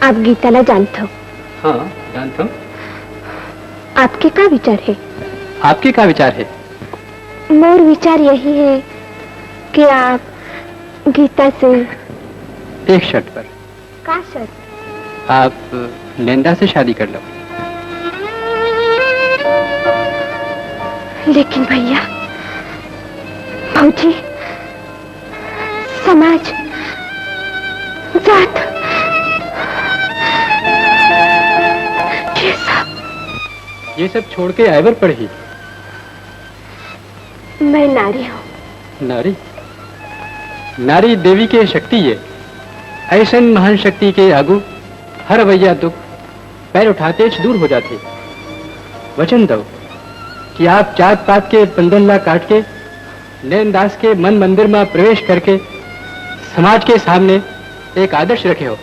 आप गीताला जानता हो? हाँ जानता हूँ। आपके क्या विचार है? आपके क्या विचार है? मोर विचार यही है कि आप गीता से एक शर्त पर। का शर्त? आप नंदा से शादी कर लो। लेकिन भैया, भौजी, समाज, जात, ये सब छोड़ के आयवर पढ़ी। मैं नारी हूँ। नारी? नारी देवी के शक्ति है। ऐसन महान शक्ति के आगू हर भैया दुख पैर उठाते दूर हो जाते। वचन दो कि आप जात पात के बंधन ला काट के नैनदास के मन मंदिर में प्रवेश करके समाज के सामने एक आदर्श रखे हो।